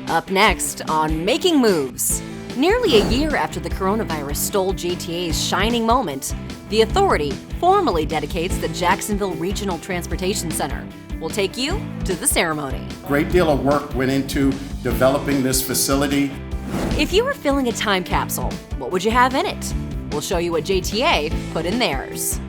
Up next on Making Moves. Nearly a year after the coronavirus stole JTA's shining moment, the authority formally dedicates the Jacksonville Regional Transportation Center. We'll take you to the ceremony. Great deal of work went into developing this facility. If you were filling a time capsule, what would you have in it? We'll show you what JTA put in theirs.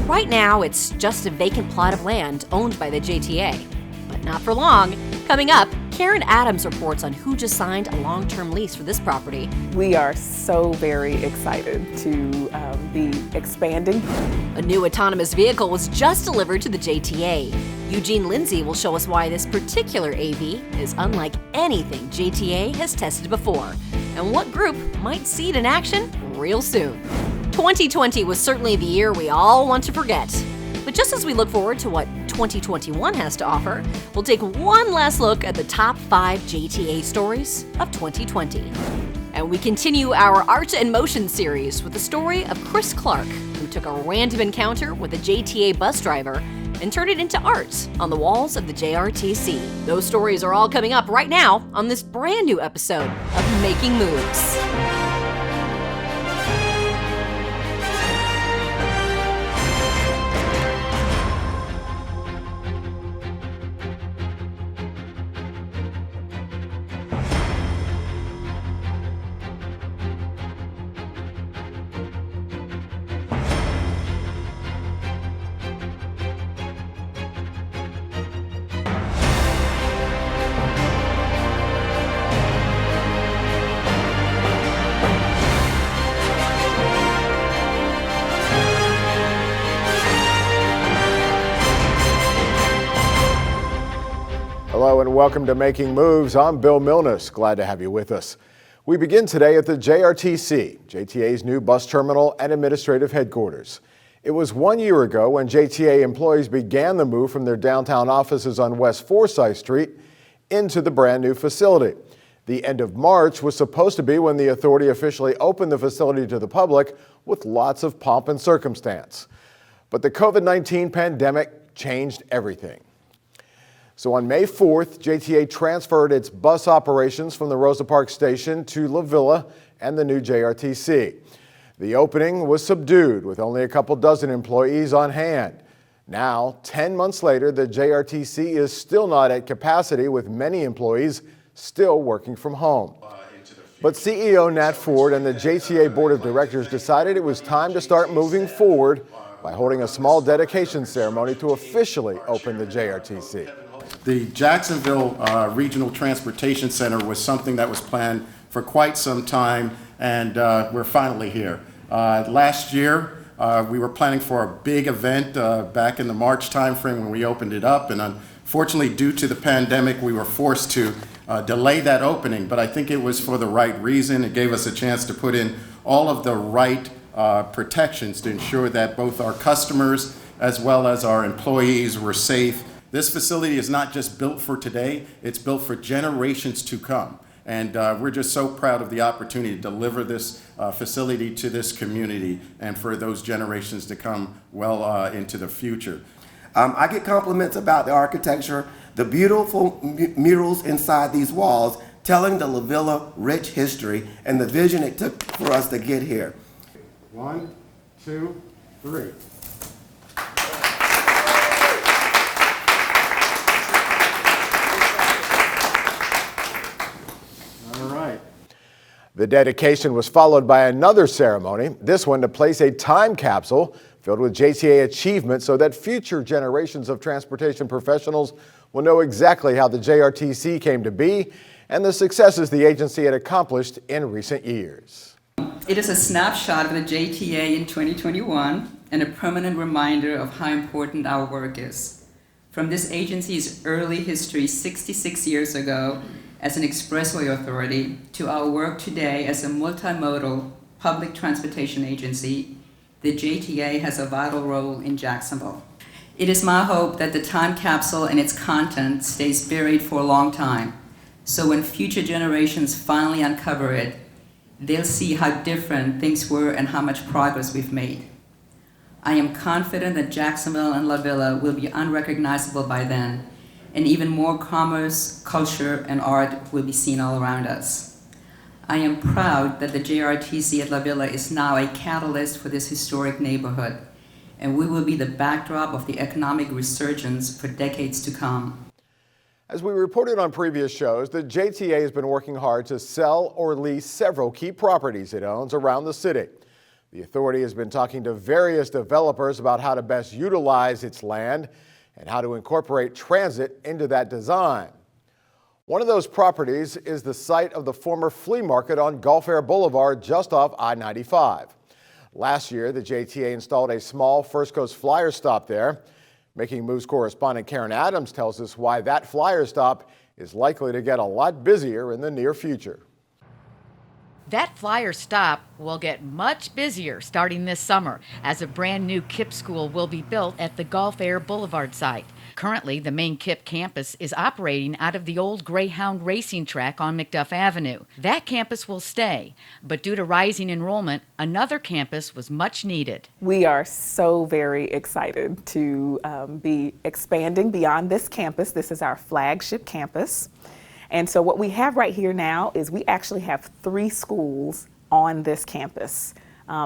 Right now, it's just a vacant plot of land owned by the JTA. But not for long. Coming up, Karen Adams reports on who just signed a long-term lease for this property. We are so very excited to be expanding. A new autonomous vehicle was just delivered to the JTA. Eugene Lindsay will show us why this particular AV is unlike anything JTA has tested before, and what group might see it in action real soon. 2020 was certainly the year we all want to forget. But just as we look forward to what 2021 has to offer, we'll take one last look at the top 5 JTA stories of 2020. And we continue our Art and Motion series with the story of Chris Clark, who took a random encounter with a JTA bus driver and turned it into art on the walls of the JRTC. Those stories are all coming up right now on this brand new episode of Making Moves. Hello and welcome to Making Moves. I'm Bill Milnes. Glad to have you with us. We begin today at the JRTC, JTA's new bus terminal and administrative headquarters. It was 1 year ago when JTA employees began the move from their downtown offices on West Forsyth Street into the brand new facility. The end of March was supposed to be when the authority officially opened the facility to the public with lots of pomp and circumstance. But the COVID-19 pandemic changed everything. So on May 4th, JTA transferred its bus operations from the Rosa Parks station to La Villa and the new JRTC. The opening was subdued with only a couple dozen employees on hand. Now, 10 months later, the JRTC is still not at capacity with many employees still working from home. But CEO Nat Ford and the JTA Board of Directors decided it was time to start moving forward by holding a small dedication ceremony to officially open the JRTC. The Jacksonville Regional Transportation Center was something that was planned for quite some time, and we're finally here. Last year, we were planning for a big event back in the March timeframe when we opened it up, and unfortunately, due to the pandemic, we were forced to delay that opening, but I think it was for the right reason. It gave us a chance to put in all of the right protections to ensure that both our customers as well as our employees were safe. This facility is not just built for today, it's built for generations to come. And we're just so proud of the opportunity to deliver this facility to this community and for those generations to come well into the future. I get compliments about the architecture, the beautiful murals inside these walls, telling the La Villa rich history and the vision it took for us to get here. 1, 2, 3. The dedication was followed by another ceremony, this one to place a time capsule filled with JTA achievements so that future generations of transportation professionals will know exactly how the JRTC came to be and the successes the agency had accomplished in recent years. It is a snapshot of the JTA in 2021 and a permanent reminder of how important our work is. From this agency's early history 66 years ago, as an expressway authority, to our work today as a multimodal public transportation agency, the JTA has a vital role in Jacksonville. It is my hope that the time capsule and its content stays buried for a long time, so when future generations finally uncover it, they'll see how different things were and how much progress we've made. I am confident that Jacksonville and La Villa will be unrecognizable by then, and even more commerce, culture, and art will be seen all around us. I am proud that the JRTC at La Villa is now a catalyst for this historic neighborhood, and we will be the backdrop of the economic resurgence for decades to come. As we reported on previous shows, the JTA has been working hard to sell or lease several key properties it owns around the city. The authority has been talking to various developers about how to best utilize its land and how to incorporate transit into that design. One of those properties is the site of the former flea market on Golfair Boulevard just off I-95. Last year, the JTA installed a small First Coast Flyer stop there. Making Moves correspondent Karen Adams tells us why that flyer stop is likely to get a lot busier in the near future. That flyer stop will get much busier starting this summer as a brand new KIPP school will be built at the Golfair Boulevard site. Currently, the main KIPP campus is operating out of the old Greyhound racing track on McDuff Avenue. That campus will stay, but due to rising enrollment, another campus was much needed. We are so very excited to be expanding beyond this campus. This is our flagship campus. And so what we have right here now is we actually have 3 schools on this campus.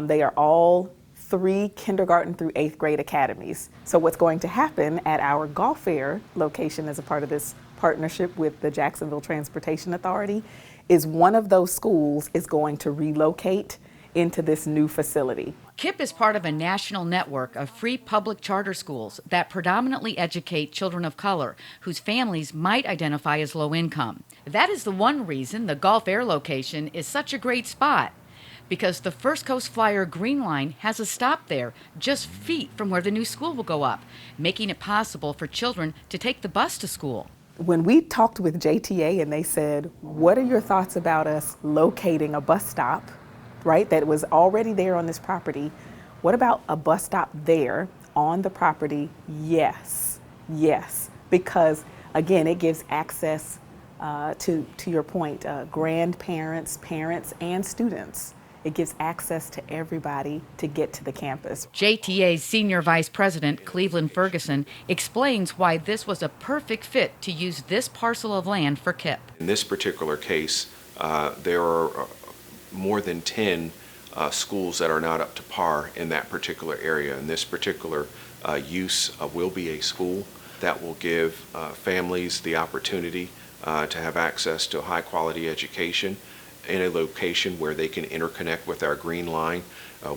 They are all 3 kindergarten through 8th grade academies. So what's going to happen at our Golfair location as a part of this partnership with the Jacksonville Transportation Authority is one of those schools is going to relocate into this new facility. KIPP is part of a national network of free public charter schools that predominantly educate children of color whose families might identify as low income. That is the one reason the Golfair location is such a great spot, because the First Coast Flyer Green Line has a stop there just feet from where the new school will go up, making it possible for children to take the bus to school. When we talked with JTA and they said, what are your thoughts about us locating a bus stop, right, that was already there on this property? What about a bus stop there on the property? Yes, because again, it gives access to your point, grandparents, parents, and students. It gives access to everybody to get to the campus. JTA's Senior Vice President, Cleveland Ferguson, explains why this was a perfect fit to use this parcel of land for KIPP. In this particular case, there are more than 10 schools that are not up to par in that particular area. And this particular use will be a school that will give families the opportunity to have access to a high quality education in a location where they can interconnect with our Green Line.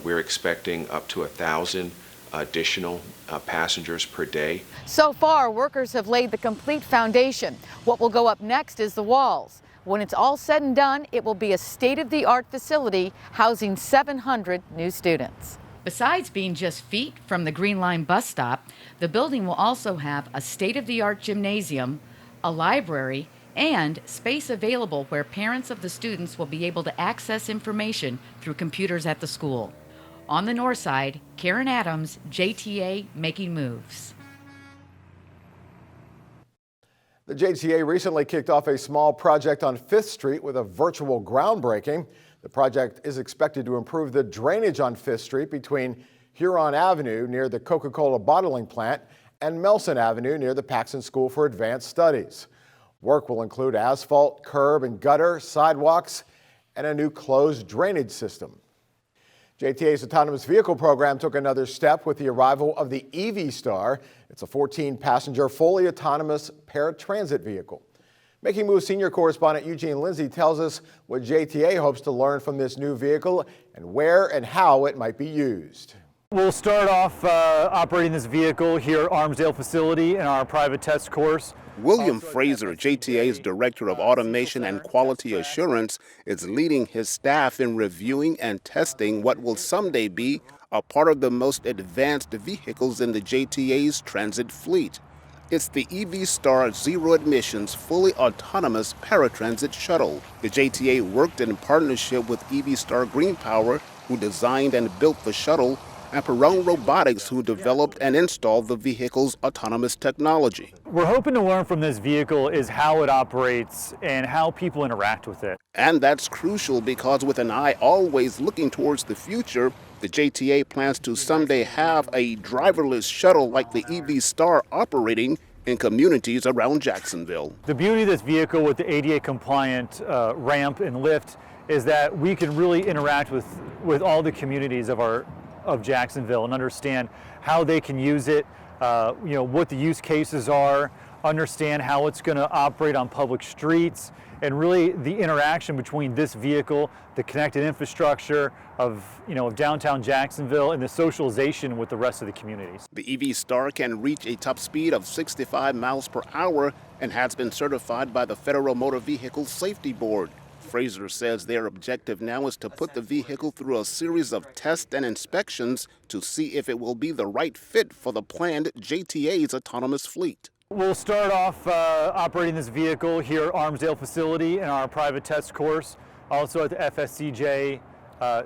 We're expecting up to 1,000 additional passengers per day. So far, workers have laid the complete foundation. What will go up next is the walls. When it's all said and done, it will be a state-of-the-art facility housing 700 new students. Besides being just feet from the Green Line bus stop, the building will also have a state-of-the-art gymnasium, a library, and space available where parents of the students will be able to access information through computers at the school. On the north side, Karen Adams, JTA Making Moves. The JTA recently kicked off a small project on 5th Street with a virtual groundbreaking. The project is expected to improve the drainage on 5th Street between Huron Avenue near the Coca-Cola bottling plant and Melson Avenue near the Paxson School for Advanced Studies. Work will include asphalt, curb and gutter, sidewalks, and a new closed drainage system. JTA's autonomous vehicle program took another step with the arrival of the EV Star. It's a 14-passenger, fully autonomous paratransit vehicle. Making Moves senior correspondent Eugene Lindsay tells us what JTA hopes to learn from this new vehicle and where and how it might be used. We'll start off operating this vehicle here at Armsdale facility in our private test course. William Fraser, JTA's Director of Automation and Quality Assurance, is leading his staff in reviewing and testing what will someday be a part of the most advanced vehicles in the JTA's transit fleet. It's the EV Star Zero Emissions Fully Autonomous Paratransit Shuttle. The JTA worked in partnership with EV Star Green Power, who designed and built the shuttle, and Perrone Robotics, who developed and installed the vehicle's autonomous technology. We're hoping to learn from this vehicle is how it operates and how people interact with it. And that's crucial because with an eye always looking towards the future, the JTA plans to someday have a driverless shuttle like the EV Star operating in communities around Jacksonville. The beauty of this vehicle with the ADA compliant ramp and lift is that we can really interact with all the communities of Jacksonville and understand how they can use it, what the use cases are, understand how it's going to operate on public streets, and really the interaction between this vehicle, the connected infrastructure of downtown Jacksonville, and the socialization with the rest of the communities. The EV Star can reach a top speed of 65 miles per hour and has been certified by the Federal Motor Vehicle Safety Board. Fraser says their objective now is to put the vehicle through a series of tests and inspections to see if it will be the right fit for the planned JTA's autonomous fleet. We'll start off operating this vehicle here at Armsdale facility in our private test course, also at the FSCJ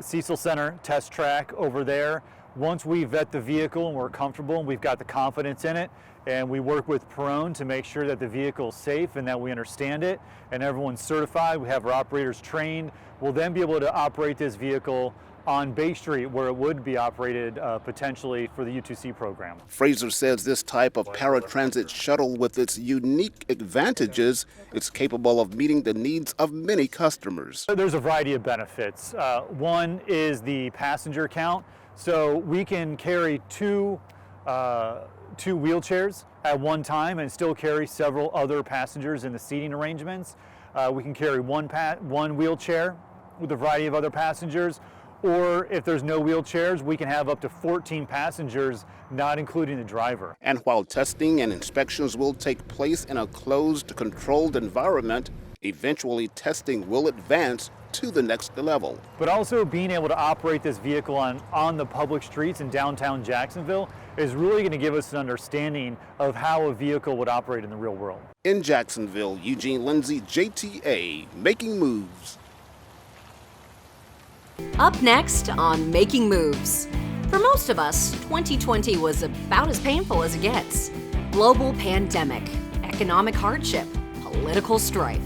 Cecil Center test track over there. Once we vet the vehicle and we're comfortable and we've got the confidence in it, and we work with Perone to make sure that the vehicle is safe and that we understand it and everyone's certified, we have our operators trained, we'll then be able to operate this vehicle on Bay Street where it would be operated potentially for the U2C program. Fraser says this type of paratransit shuttle with its unique advantages is capable of meeting the needs of many customers. There's a variety of benefits. One is the passenger count. So we can carry two wheelchairs at one time and still carry several other passengers in the seating arrangements. We can carry one wheelchair with a variety of other passengers, or if there's no wheelchairs, we can have up to 14 passengers, not including the driver. And while testing and inspections will take place in a closed, controlled environment, eventually testing will advance to the next level. But also being able to operate this vehicle on the public streets in downtown Jacksonville is really going to give us an understanding of how a vehicle would operate in the real world. In Jacksonville, Eugene Lindsay, JTA Making Moves. Up next on Making Moves. For most of us, 2020 was about as painful as it gets. Global pandemic, economic hardship, political strife.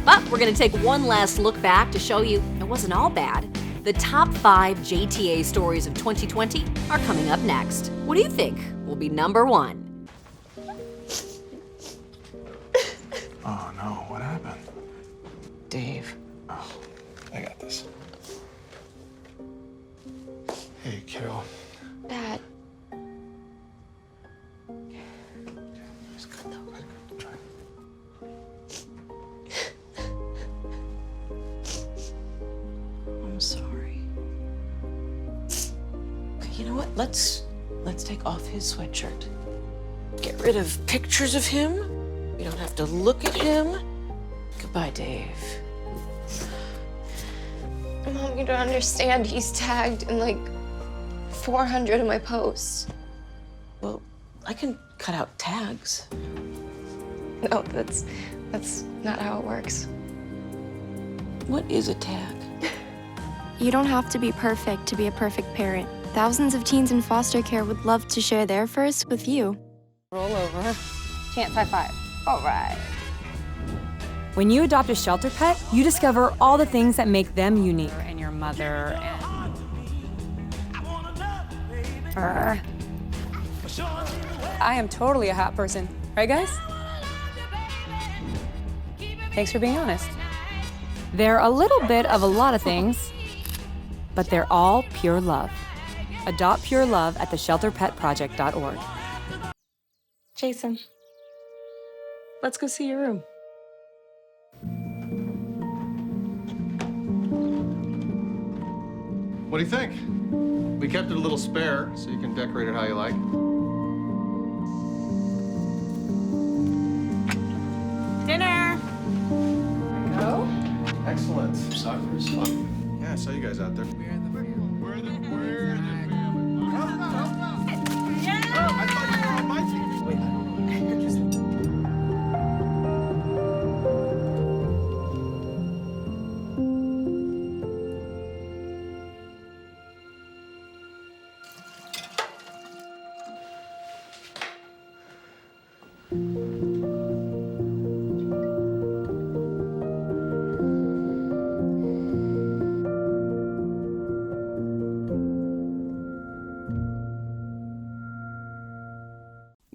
But we're going to take one last look back to show you it wasn't all bad. The top 5 JTA stories of 2020 are coming up next. What do you think will be number 1? Oh no, what happened? Dave. Oh, I got this. Hey, kiddo. Dad. I'm sorry. Okay, you know what? Let's take off his sweatshirt. Get rid of pictures of him. We don't have to look at him. Goodbye, Dave. Mom, you don't understand. He's tagged in like 400 of my posts. Well, I can cut out tags. No, that's not how it works. What is a tag? You don't have to be perfect to be a perfect parent. Thousands of teens in foster care would love to share their first with you. Roll over. Chance high five. All right. When you adopt a shelter pet, you discover all the things that make them unique. And your mother and... I am totally a hot person. Right, guys? Thanks for being honest. They're a little bit of a lot of things, but they're all pure love. Adopt pure love at theshelterpetproject.org. Jason, let's go see your room. What do you think? We kept it a little spare, so you can decorate it how you like. Dinner! Go. Excellent. Soccer is fun. Yeah, I saw you guys out there. We're the family. We're the family. Yeah! Oh, I thought you were on my team. Wait,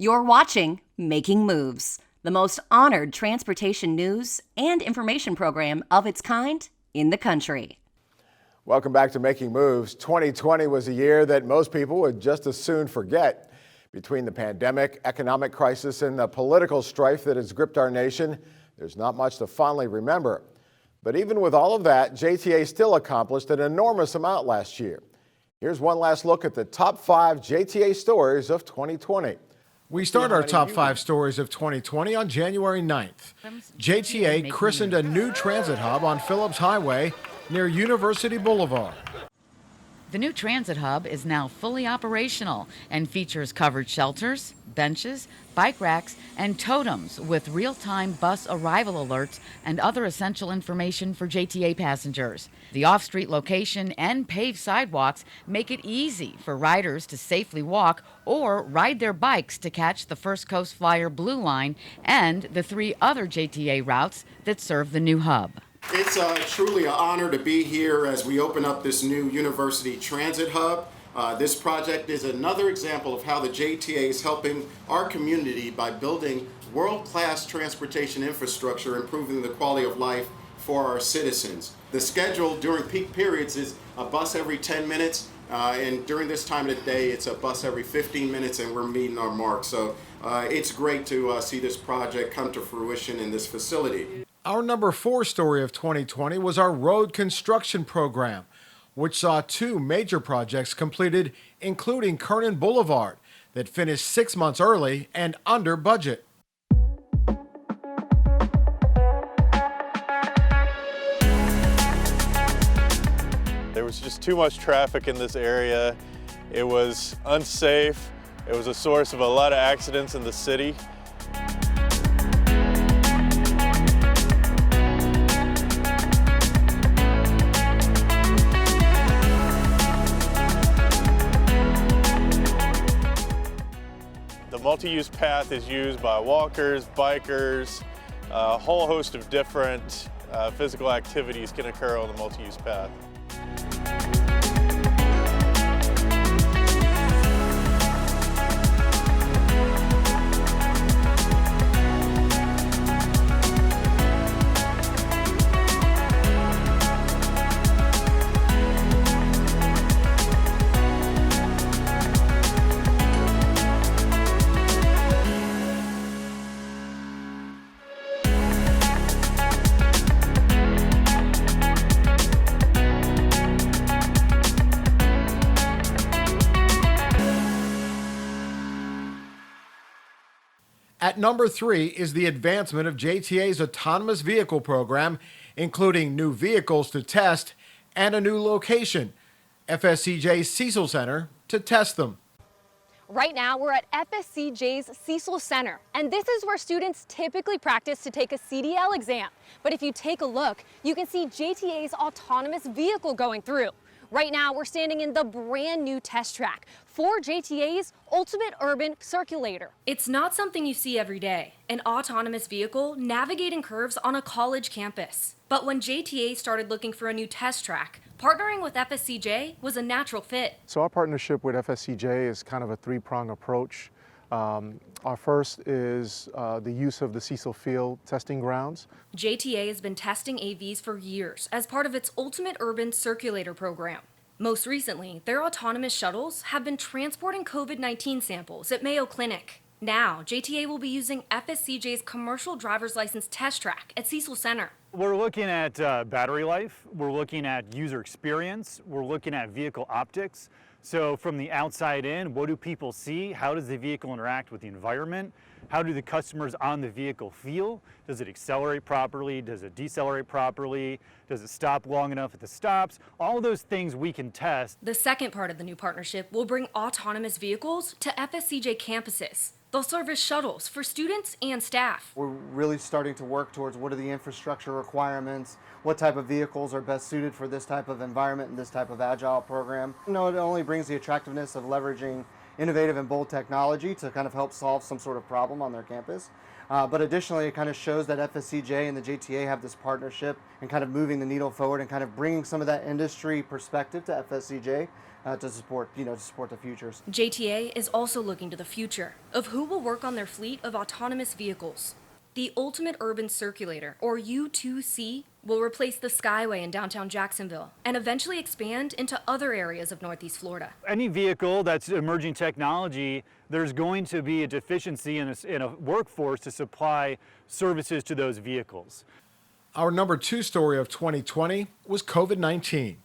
You're watching Making Moves, the most honored transportation news and information program of its kind in the country. Welcome back to Making Moves. 2020 was a year that most people would just as soon forget. Between the pandemic, economic crisis, and the political strife that has gripped our nation, there's not much to fondly remember. But even with all of that, JTA still accomplished an enormous amount last year. Here's one last look at the top 5 JTA stories of 2020. We start our top 5 stories of 2020 on January 9th. JTA christened a new transit hub on Phillips Highway near University Boulevard. The new transit hub is now fully operational and features covered shelters, benches, bike racks, and totems with real-time bus arrival alerts and other essential information for JTA passengers. The off-street location and paved sidewalks make it easy for riders to safely walk or ride their bikes to catch the First Coast Flyer Blue Line and the 3 other JTA routes that serve the new hub. It's truly an honor to be here as we open up this new University Transit Hub. This project is another example of how the JTA is helping our community by building world-class transportation infrastructure, improving the quality of life for our citizens. The schedule during peak periods is a bus every 10 minutes, and during this time of the day, it's a bus every 15 minutes, and we're meeting our mark. So it's great to see this project come to fruition in this facility. Our number 4 story of 2020 was our road construction program, which saw 2 major projects completed, including Kernan Boulevard, that finished 6 months early and under budget. There was just too much traffic in this area. It was unsafe. It was a source of a lot of accidents in the city. The multi-use path is used by walkers, bikers, a whole host of different physical activities can occur on the multi-use path. At number 3 is the advancement of JTA's autonomous vehicle program, including new vehicles to test and a new location, FSCJ's Cecil Center, to test them. Right now, we're at FSCJ's Cecil Center, and this is where students typically practice to take a CDL exam. But if you take a look, you can see JTA's autonomous vehicle going through. Right now, we're standing in the brand new test track for JTA's Ultimate Urban Circulator. It's not something you see every day, an autonomous vehicle navigating curves on a college campus. But when JTA started looking for a new test track, partnering with FSCJ was a natural fit. So our partnership with FSCJ is kind of a 3-prong approach. Our first is the use of the Cecil Field testing grounds. JTA has been testing AVs for years as part of its Ultimate Urban Circulator program. Most recently, their autonomous shuttles have been transporting COVID-19 samples at Mayo Clinic. Now, JTA will be using FSCJ's commercial driver's license test track at Cecil Center. We're looking at battery life, we're looking at user experience, we're looking at vehicle optics. So from the outside in, what do people see? How does the vehicle interact with the environment? How do the customers on the vehicle feel? Does it accelerate properly? Does it decelerate properly? Does it stop long enough at the stops? All those things we can test. The second part of the new partnership will bring autonomous vehicles to FSCJ campuses. They'll serve as shuttles for students and staff. We're really starting to work towards what are the infrastructure requirements, what type of vehicles are best suited for this type of environment and this type of agile program. You know, it only brings the attractiveness of leveraging innovative and bold technology to kind of help solve some sort of problem on their campus. But additionally, it kind of shows that FSCJ and the JTA have this partnership and kind of moving the needle forward and kind of bringing some of that industry perspective to FSCJ to support, to support the futures. JTA is also looking to the future of who will work on their fleet of autonomous vehicles. The Ultimate Urban Circulator, or U2C, will replace the Skyway in downtown Jacksonville and eventually expand into other areas of Northeast Florida. Any vehicle that's emerging technology, there's going to be a deficiency in a workforce to supply services to those vehicles. Our number 2 story of 2020 was COVID-19.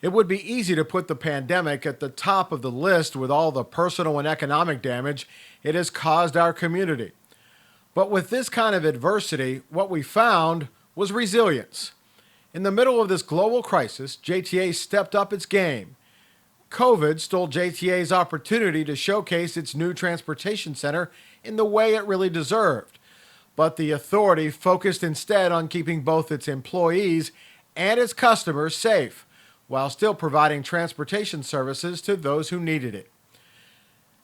It would be easy to put the pandemic at the top of the list with all the personal and economic damage it has caused our community. But with this kind of adversity, what we found was resilience. In the middle of this global crisis, JTA stepped up its game. COVID stole JTA's opportunity to showcase its new transportation center in the way it really deserved. But the authority focused instead on keeping both its employees and its customers safe, while still providing transportation services to those who needed it.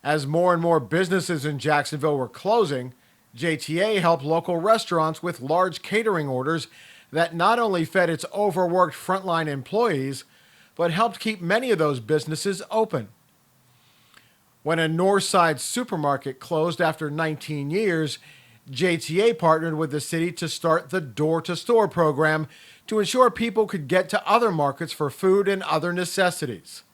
As more and more businesses in Jacksonville were closing, JTA helped local restaurants with large catering orders that not only fed its overworked frontline employees, but helped keep many of those businesses open. When a Northside supermarket closed after 19 years, JTA partnered with the city to start the Door-to-Store program to ensure people could get to other markets for food and other necessities.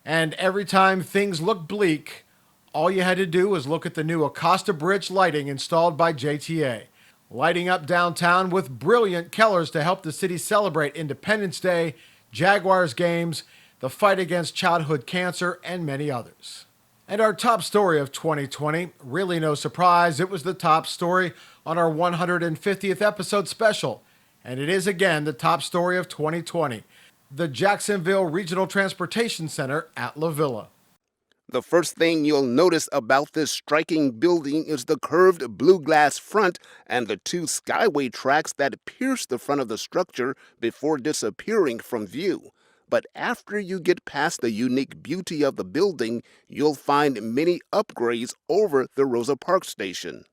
And every time things looked bleak, all you had to do was look at the new Acosta Bridge lighting installed by JTA, lighting up downtown with brilliant colors to help the city celebrate Independence Day, Jaguars games, the fight against childhood cancer, and many others. And our top story of 2020, really no surprise, it was the top story on our 150th episode special. And it is again the top story of 2020, the Jacksonville Regional Transportation Center at La Villa. The first thing you'll notice about this striking building is the curved blue glass front and the 2 skyway tracks that pierce the front of the structure before disappearing from view. But after you get past the unique beauty of the building, you'll find many upgrades over the Rosa Parks station.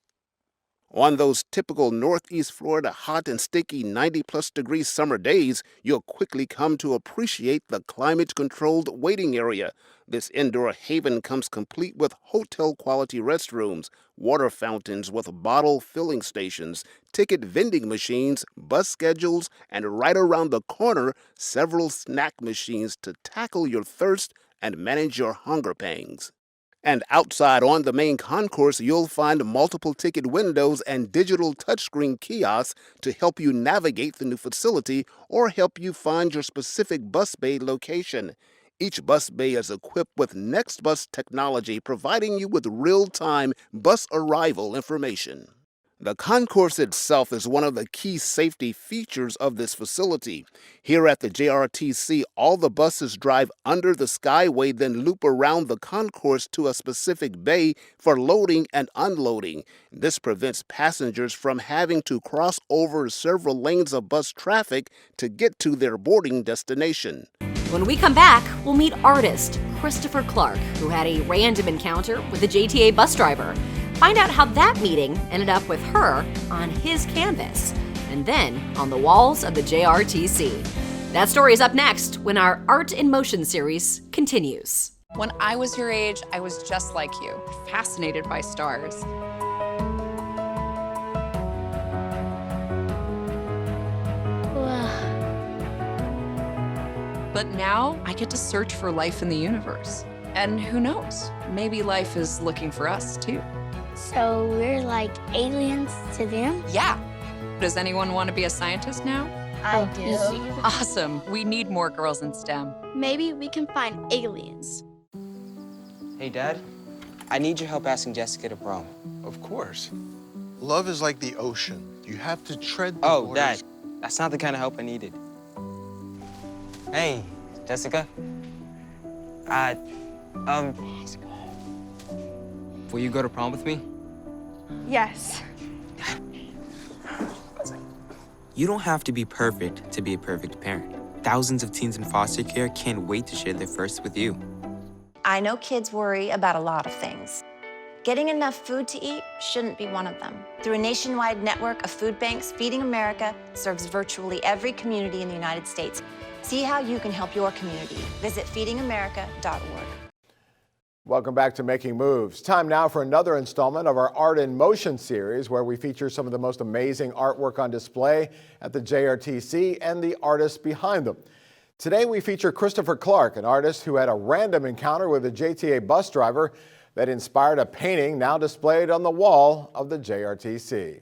On those typical Northeast Florida hot and sticky 90-plus degree summer days, you'll quickly come to appreciate the climate-controlled waiting area. This indoor haven comes complete with hotel-quality restrooms, water fountains with bottle filling stations, ticket vending machines, bus schedules, and right around the corner, several snack machines to tackle your thirst and manage your hunger pangs. And outside on the main concourse, you'll find multiple ticket windows and digital touchscreen kiosks to help you navigate the new facility or help you find your specific bus bay location. Each bus bay is equipped with Next Bus technology, providing you with real-time bus arrival information. The concourse itself is one of the key safety features of this facility. Here at the JRTC, all the buses drive under the skyway, then loop around the concourse to a specific bay for loading and unloading. This prevents passengers from having to cross over several lanes of bus traffic to get to their boarding destination. When we come back, we'll meet artist Christopher Clark, who had a random encounter with a JTA bus driver. Find out how that meeting ended up with her on his canvas, and then on the walls of the JRTC. That story is up next when our Art in Motion series continues. When I was your age, I was just like you, fascinated by stars. But now I get to search for life in the universe. And who knows, maybe life is looking for us too. So we're like aliens to them? Yeah. Does anyone want to be a scientist now? I do. Awesome. We need more girls in STEM. Maybe we can find aliens. Hey, Dad. I need your help asking Jessica to prom. Of course. Love is like the ocean. You have to tread the Oh, waters. Dad. That's not the kind of help I needed. Hey, Jessica. Will you go to prom with me? Yes. You don't have to be perfect to be a perfect parent. Thousands of teens in foster care can't wait to share their first with you. I know kids worry about a lot of things. Getting enough food to eat shouldn't be one of them. Through a nationwide network of food banks, Feeding America serves virtually every community in the United States. See how you can help your community. Visit feedingamerica.org. Welcome back to Making Moves. Time now for another installment of our Art in Motion series, where we feature some of the most amazing artwork on display at the JRTC and the artists behind them. Today we feature Christopher Clark, an artist who had a random encounter with a JTA bus driver that inspired a painting now displayed on the wall of the JRTC.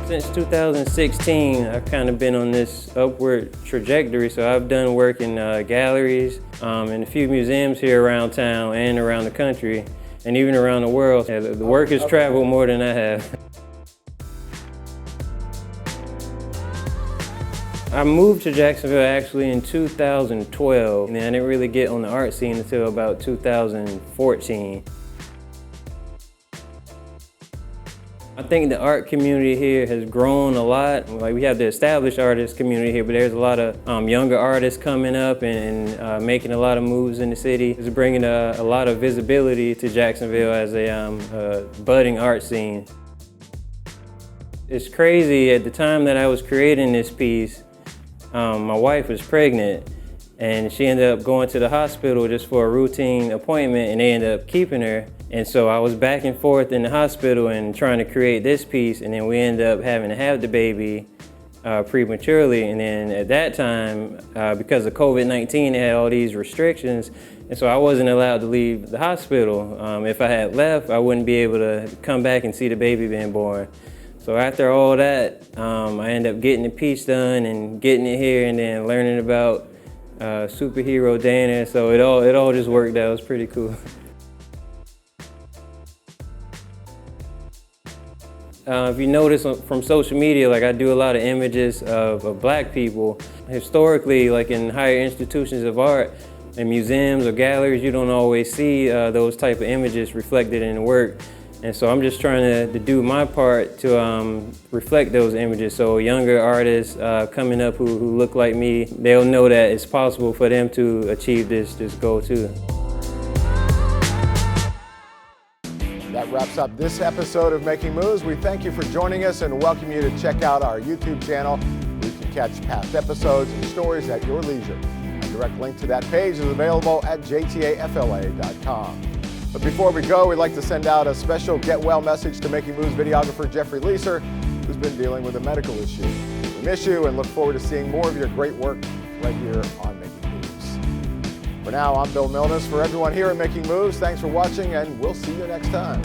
Since 2016, I've kind of been on this upward trajectory, so I've done work in galleries, in a few museums here around town and around the country, and even around the world. The work has traveled more than I have. I moved to Jacksonville actually in 2012, and I didn't really get on the art scene until about 2014. I think the art community here has grown a lot. Like, we have the established artist community here, but there's a lot of younger artists coming up and making a lot of moves in the city. It's bringing a lot of visibility to Jacksonville as a budding art scene. It's crazy, at the time that I was creating this piece, my wife was pregnant, and she ended up going to the hospital just for a routine appointment, and they ended up keeping her. And so I was back and forth in the hospital and trying to create this piece, and then we ended up having to have the baby prematurely. And then at that time, because of COVID-19, they had all these restrictions, and so I wasn't allowed to leave the hospital. If I had left, I wouldn't be able to come back and see the baby being born. So after all that, I ended up getting the piece done and getting it here, and then learning about superhero Dana. So it all just worked out. It was pretty cool. If you notice from social media, like, I do a lot of images of black people. Historically, like in higher institutions of art, in museums or galleries, you don't always see those type of images reflected in the work. And so I'm just trying to do my part to reflect those images. So younger artists coming up who look like me, they'll know that it's possible for them to achieve this goal too. That wraps up this episode of Making Moves. We thank you for joining us and welcome you to check out our YouTube channel, where you can catch past episodes and stories at your leisure. A direct link to that page is available at jtafla.com. But before we go, we'd like to send out a special get well message to Making Moves videographer Jeffrey Leeser, who's been dealing with a medical issue. We miss you and look forward to seeing more of your great work right here on Making Moves. For now, I'm Bill Milnes. For everyone here at Making Moves, thanks for watching, and we'll see you next time.